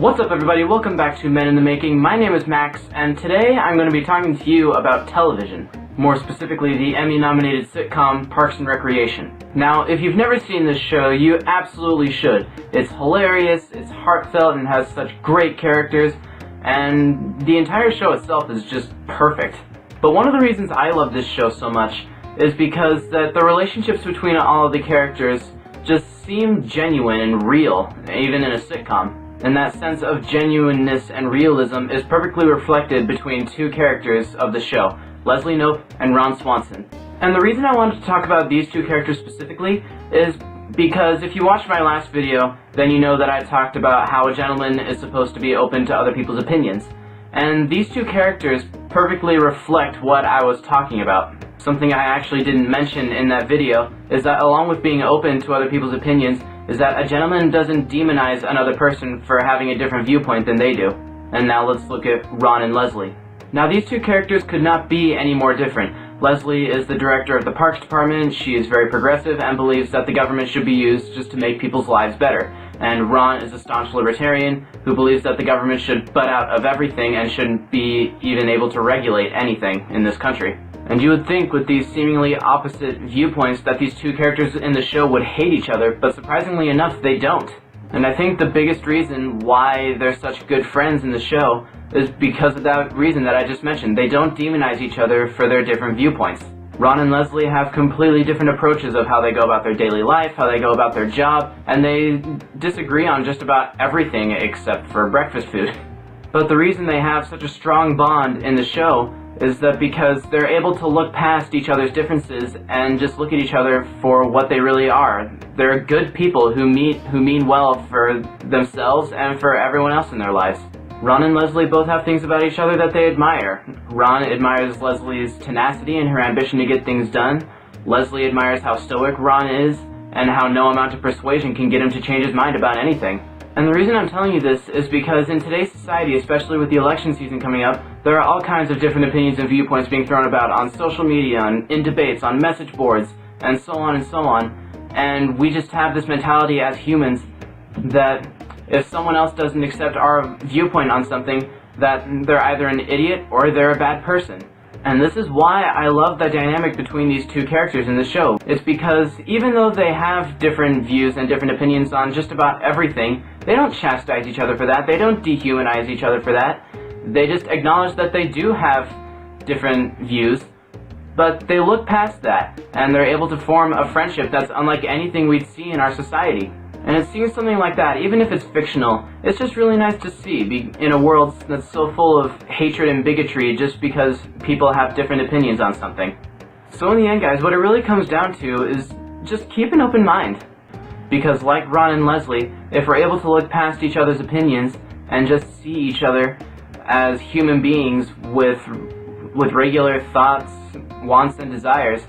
What's up everybody, welcome back to Men in the Making. My name is Max, and today I'm going to be talking to you about television. More specifically, the Emmy-nominated sitcom Parks and Recreation. Now, if you've never seen this show, you absolutely should. It's hilarious, it's heartfelt, and has such great characters, and the entire show itself is just perfect. But one of the reasons I love this show so much is because the relationships between all of the characters just seem genuine and real, even in a sitcom. And that sense of genuineness and realism is perfectly reflected between two characters of the show, Leslie Knope and Ron Swanson. And the reason I wanted to talk about these two characters specifically is because if you watched my last video, then you know that I talked about how a gentleman is supposed to be open to other people's opinions. And these two characters perfectly reflect what I was talking about. Something I actually didn't mention in that video is that along with being open to other people's opinions, is that a gentleman doesn't demonize another person for having a different viewpoint than they do. And now let's look at Ron and Leslie. Now these two characters could not be any more different. Leslie is the director of the Parks Department. She is very progressive and believes that the government should be used just to make people's lives better. And Ron is a staunch libertarian who believes that the government should butt out of everything and shouldn't be even able to regulate anything in this country. And you would think with these seemingly opposite viewpoints that these two characters in the show would hate each other, but surprisingly enough, they don't. And I think the biggest reason why they're such good friends in the show is because of that reason that I just mentioned. They don't demonize each other for their different viewpoints. Ron and Leslie have completely different approaches of how they go about their daily life, how they go about their job, and they disagree on just about everything except for breakfast food. But the reason they have such a strong bond in the show is that because they're able to look past each other's differences and just look at each other for what they really are. They're good people who mean well for themselves and for everyone else in their lives. Ron and Leslie both have things about each other that they admire. Ron admires Leslie's tenacity and her ambition to get things done. Leslie admires how stoic Ron is and how no amount of persuasion can get him to change his mind about anything. And the reason I'm telling you this is because in today's society, especially with the election season coming up, there are all kinds of different opinions and viewpoints being thrown about on social media, in debates, on message boards, and so on and so on. And we just have this mentality as humans that if someone else doesn't accept our viewpoint on something, that they're either an idiot or they're a bad person. And this is why I love the dynamic between these two characters in the show. It's because even though they have different views and different opinions on just about everything, they don't chastise each other for that, they don't dehumanize each other for that. They just acknowledge that they do have different views, but they look past that, and they're able to form a friendship that's unlike anything we'd see in our society. And it seems something like that, even if it's fictional, it's just really nice to see in a world that's so full of hatred and bigotry just because people have different opinions on something. So in the end, guys, what it really comes down to is just keep an open mind. Because like Ron and Leslie, if we're able to look past each other's opinions and just see each other as human beings with regular thoughts, wants, and desires,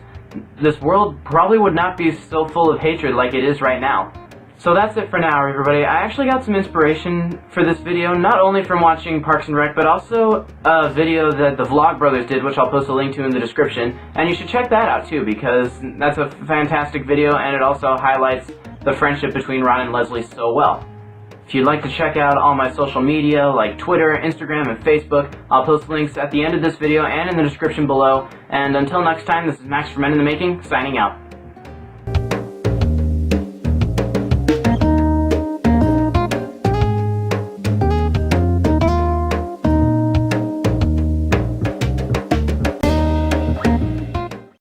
this world probably would not be so full of hatred like it is right now. So that's it for now, everybody. I actually got some inspiration for this video, not only from watching Parks and Rec, but also a video that the Vlogbrothers did, which I'll post a link to in the description. And you should check that out too, because that's a fantastic video, and it also highlights the friendship between Ron and Leslie so well. If you'd like to check out all my social media, like Twitter, Instagram, and Facebook, I'll post links at the end of this video and in the description below. And until next time, this is Max from Men in the Making, signing out.